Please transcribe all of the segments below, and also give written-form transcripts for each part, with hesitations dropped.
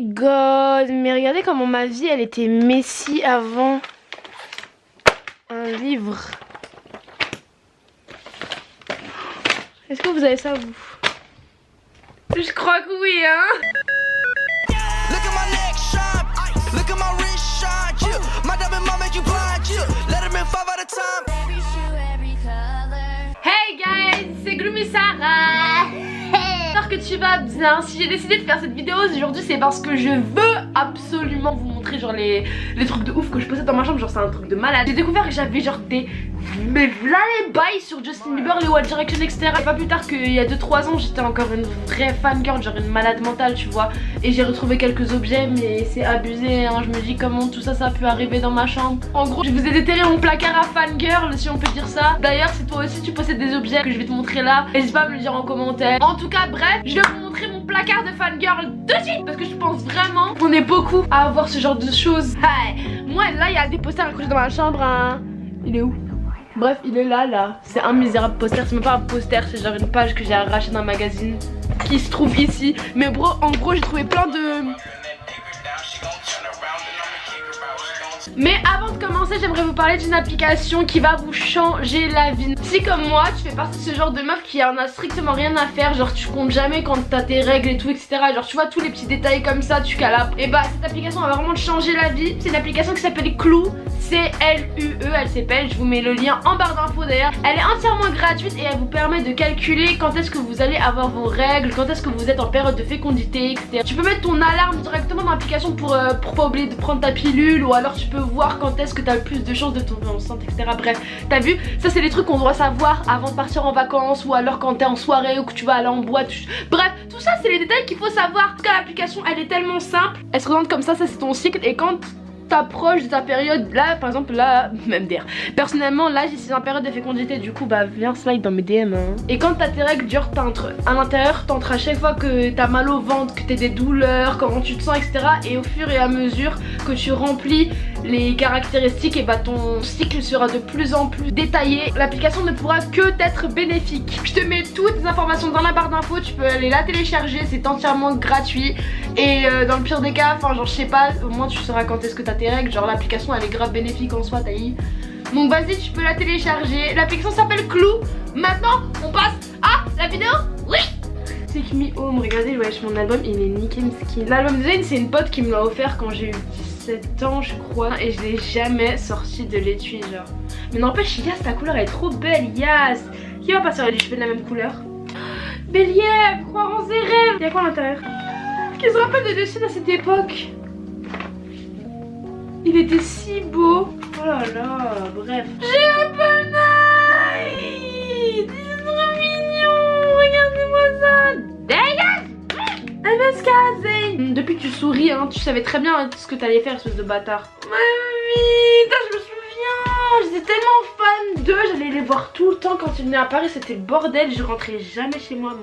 god, mais regardez comment ma vie elle était messy avant. Un livre. Est-ce que vous avez ça vous? Je crois que oui hein. Hey guys, c'est Gloomy Sarah. J'espère que tu vas bien. Si j'ai décidé de faire cette vidéo aujourd'hui, c'est parce que je veux absolument vous montrer genre les trucs de ouf que je possède dans ma chambre. Genre c'est un truc de malade. J'ai découvert que j'avais genre des... Mais là les bails sur Justin Bieber, les One Direction etc. Et pas plus tard qu'il y a 2-3 ans j'étais encore une vraie fangirl, genre une malade mentale tu vois. Et j'ai retrouvé quelques objets mais c'est abusé hein. Je me dis comment tout ça a pu arriver dans ma chambre. En gros je vous ai déterré mon placard à fangirl si on peut dire ça. D'ailleurs si toi aussi tu possèdes des objets que je vais te montrer là, n'hésite pas à me le dire en commentaire. En tout cas bref, je vais vous montrer mon placard de fangirl de suite. Parce que je pense vraiment qu'on est beaucoup à avoir ce genre de choses. Hey. Moi là il y a des posters accrochés dans ma chambre hein. Il est où? Bref, il est là. C'est un misérable poster. C'est même pas un poster, c'est genre une page que j'ai arrachée d'un magazine qui se trouve ici. Mais bro, en gros, j'ai trouvé plein de... Mais avant de commencer, j'aimerais vous parler d'une application qui va vous changer la vie. Si comme moi, tu fais partie de ce genre de meuf qui en a strictement rien à faire, genre tu comptes jamais quand t'as tes règles et tout, etc. Genre tu vois tous les petits détails comme ça, tu calapes. Et bah cette application va vraiment te changer la vie. C'est une application qui s'appelle Clue, C-L-U-E, elle s'appelle. Je vous mets le lien en barre d'infos d'ailleurs. Elle est entièrement gratuite et elle vous permet de calculer quand est-ce que vous allez avoir vos règles, quand est-ce que vous êtes en période de fécondité, etc. Tu peux mettre ton alarme directement dans l'application pour pas oublier de prendre ta pilule, ou alors tu peux voir quand est-ce que t'as le plus de chances de tomber enceinte, etc. Bref, t'as vu, ça c'est les trucs qu'on doit savoir avant de partir en vacances, ou alors quand t'es en soirée ou que tu vas aller en boîte. Bref, tout ça c'est les détails qu'il faut savoir. Parce que l'application elle est tellement simple, elle se présente comme ça c'est ton cycle, et quand t'approches de ta période, là par exemple là, même d'air. Personnellement là je suis en période de fécondité, du coup bah viens slide dans mes DM hein. Et quand t'as tes règles, genre t'entres à l'intérieur, t'entres à chaque fois que t'as mal au ventre, que t'as des douleurs, comment tu te sens etc. Et au fur et à mesure que tu remplis les caractéristiques, et bah ton cycle sera de plus en plus détaillé. L'application ne pourra que être bénéfique. Je te mets toutes les informations dans la barre d'infos, tu peux aller la télécharger, c'est entièrement gratuit. Et dans le pire des cas, enfin genre je sais pas, au moins tu sauras quand est-ce que t'as tes règles, genre l'application elle est grave bénéfique en soi, t'as eu. Donc vas-y tu peux la télécharger, l'application s'appelle Clue. Maintenant on passe à la vidéo. Oui. Take Me Home, regardez wesh mon album il est nickel skin. L'album de Zayn c'est une pote qui me l'a offert quand j'ai eu 17 ans je crois, et je l'ai jamais sorti de l'étui genre. Mais n'empêche Yas ta couleur elle est trop belle Yas. Qui va pas sur les cheveux de la même couleur? Bélier, croire en ses rêves. Y'a quoi à l'intérieur? Qui se rappelle de dessins à cette époque? Il était si beau. Oh là là, bref. J'ai Apple Night. C'est trop mignon. Regardez-moi ça. Dégage. MSK Zayn. Depuis que tu souris, hein, tu savais très bien ce que t'allais faire, espèce de bâtard. Mamie, je me souviens. J'étais tellement fan d'eux. J'allais les voir tout le temps quand ils venaient à Paris. C'était le bordel. Je rentrais jamais chez moi.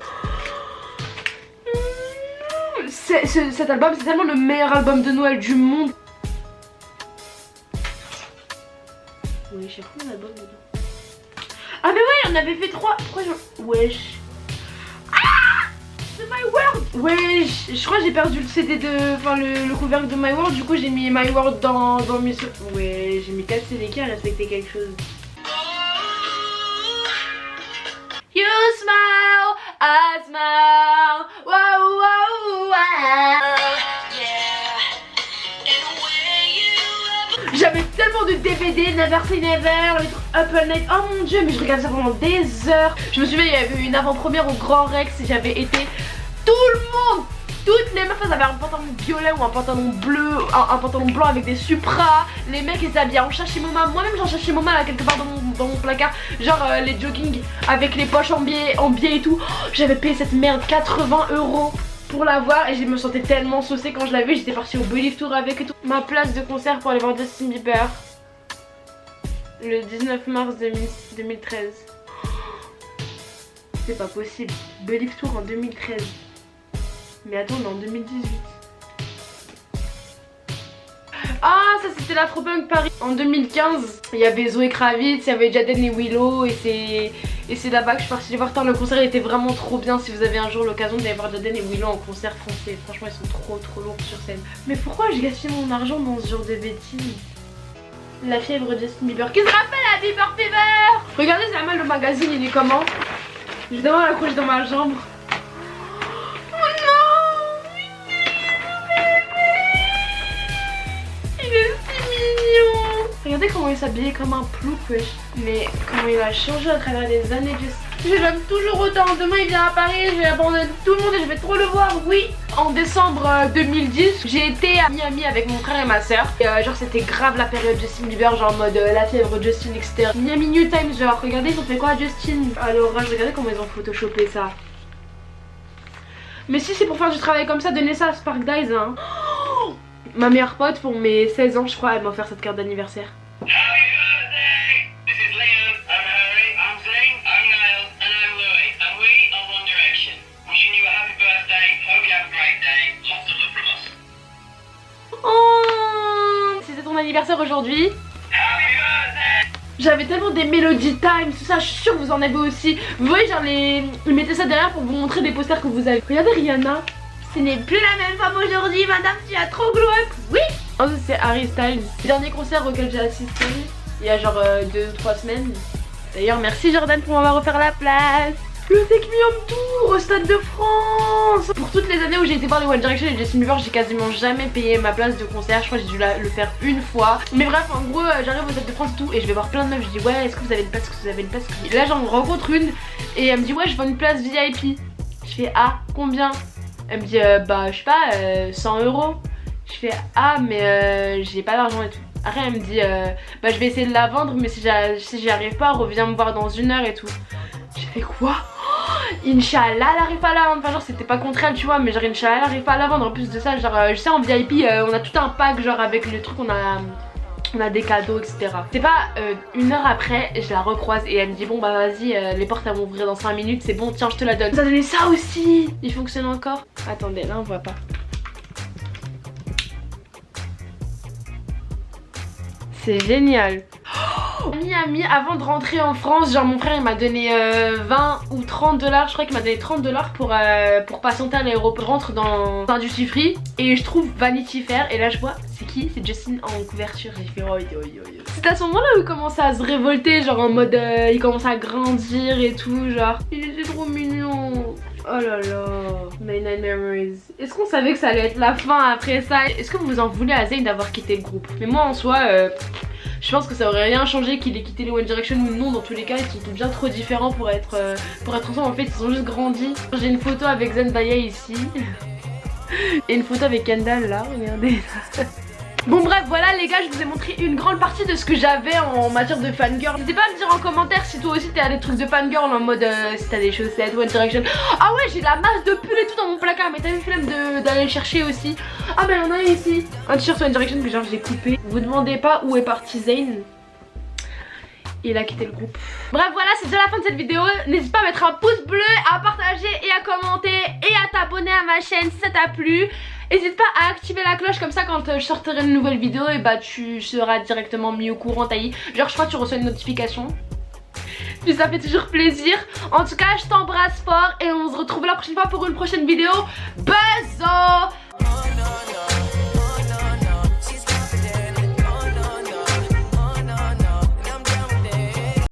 Cet album c'est tellement le meilleur album de Noël du monde. Oui, j'ai pris un album dedans. Ah mais ouais, on avait fait 3. Pourquoi je... Wesh. Ah, c'est My World. Wesh, je crois que j'ai perdu le CD de... Enfin le couvercle de My World. Du coup j'ai mis My World dans mes... Ouais, j'ai mis 4 CD qui a respecté quelque chose. You smile, I smile. Wow, wow, wow. J'avais tellement de DVD, Never Say Never, les trucs Up All Night. Oh mon dieu, mais je regardais ça pendant des heures. Je me souviens, il y avait eu une avant-première au Grand Rex et j'avais été... Tout le monde, toutes les meufs elles avaient un pantalon violet ou un pantalon bleu, un pantalon blanc avec des supras. Les mecs ils s'habillaient en Shashimoma. Moi-même j'en Shashimoma là quelque part dans mon placard. Genre les jogging avec les poches en biais et tout. Oh, j'avais payé cette merde 80 € pour la voir et je me sentais tellement saucée quand je l'avais. J'étais partie au Believe Tour avec et tout. Ma place de concert pour aller voir Justin Bieber le 19 mars 2013. C'est pas possible. Believe Tour en 2013. Mais attends, on est en 2018. Ah, ça c'était l'Afropunk Paris. En 2015, il y avait Zoé Kravitz, il y avait Jaden et Willow et Et c'est là-bas que je suis partie les voir. Le concert était vraiment trop bien. Si vous avez un jour l'occasion d'aller voir Jaden et Willow en concert français, franchement ils sont trop lourds sur scène. Mais pourquoi je gaspille mon argent dans ce genre de bêtises? La fièvre Justin Bieber. Qui se rappelle la Bieber Fever? Regardez Zamal, le magazine il est comment? Je vais devoir l'accrocher dans ma chambre. Oh non! Il est si mignon! Regardez comment il s'habillait comme un plouc, wesh. Mais comment il a changé à travers les années. Je l'aime toujours autant. Demain il vient à Paris, je vais abandonner tout le monde et je vais trop le voir, oui. En décembre 2010, j'ai été à Miami avec mon frère et ma soeur. Et genre c'était grave la période Justin Bieber, genre en mode la fièvre Justin, etc. Miami New Times, genre regardez ils ont fait quoi à Justin? Alors regardez comment ils ont photoshopé ça. Mais si c'est pour faire du travail comme ça, donnez ça à Spark Dies hein. Oh, ma meilleure pote pour mes 16 ans je crois, elle m'a offert cette carte d'anniversaire. Oh, c'était ton anniversaire aujourd'hui. J'avais tellement des Melody Time, tout ça, je suis sûre que vous en avez aussi. Vous voyez genre ils mettaient ça derrière pour vous montrer des posters que vous avez. Regardez Rihanna. Ce n'est plus la même femme aujourd'hui, madame, tu as trop glow up. Oui. Oh, c'est Harry Styles. Le dernier concert auquel j'ai assisté il y a genre 2 ou 3 semaines. D'ailleurs merci Jordan pour m'avoir offert la place. Le Take Me Home Tour au Stade de France. Pour toutes les années où j'ai été voir les One Direction et Justin Bieber, j'ai quasiment jamais payé ma place de concert. Je crois que j'ai dû le faire une fois. Mais bref, en gros, j'arrive au Stade de France et tout et je vais voir plein de meufs. Je dis ouais, est-ce que vous avez une place? Est-ce que vous avez une place? Et là j'en rencontre une et elle me dit ouais, je veux une place VIP. Je fais ah, combien? Elle me dit bah je sais pas, 100 €. Je fais ah mais j'ai pas d'argent et tout. Après elle me dit bah je vais essayer de la vendre mais si j'y arrive pas, reviens me voir dans 1 heure et tout. J'ai fait quoi? Inch'Allah elle arrive pas à la vendre. Enfin genre c'était pas contre elle tu vois, mais genre Inch'Allah elle arrive pas à la vendre. En plus de ça genre je sais en VIP on a tout un pack genre avec le truc, on a des cadeaux etc. C'est pas 1 heure après je la recroise et elle me dit bon bah vas-y les portes elles vont ouvrir dans 5 minutes, c'est bon tiens je te la donne. Ça donnait ça aussi. Il fonctionne encore. Attendez là on voit pas. C'est génial. Miami avant de rentrer en France, genre mon frère il m'a donné 20 ou 30 $, je crois qu'il m'a donné 30 $ pour patienter à l'aéroport. Je rentre dans un duty free et je trouve Vanity Fair et là je vois c'est qui? C'est Justin en couverture. J'ai fait oh yo. C'est à ce moment là où il commençait à se révolter, genre en mode il commence à grandir et tout, genre il était trop mignon. Oh là là, My Night Memories. Est-ce qu'on savait que ça allait être la fin après ça? Est-ce que vous en voulez à Zayn d'avoir quitté le groupe? Mais moi en soi je pense que ça aurait rien changé qu'il ait quitté les One Direction ou non. Dans tous les cas ils sont bien trop différents pour être ensemble. En fait ils ont juste grandi. J'ai une photo avec Zendaya ici et une photo avec Kendall là, regardez. Bon bref voilà les gars, je vous ai montré une grande partie de ce que j'avais en matière de fangirl. N'hésitez pas à me dire en commentaire si toi aussi t'as des trucs de fangirl en mode si t'as des chaussettes, One Direction. Ah ouais j'ai la masse de pulls et tout dans mon placard, mais t'as eu flemme d'aller le chercher aussi. Ah bah y'en a un ici, un t-shirt One Direction que genre j'ai coupé. Vous demandez pas où est parti Zayn. Il a quitté le groupe. Bref voilà c'est déjà la fin de cette vidéo. N'hésite pas à mettre un pouce bleu, à partager et à commenter et à t'abonner à ma chaîne si ça t'a plu. N'hésite pas à activer la cloche comme ça quand je sortirai une nouvelle vidéo et bah tu seras directement mis au courant taillé. Genre je crois que tu reçois une notification. Puis ça fait toujours plaisir. En tout cas je t'embrasse fort et on se retrouve la prochaine fois pour une prochaine vidéo. Bisous.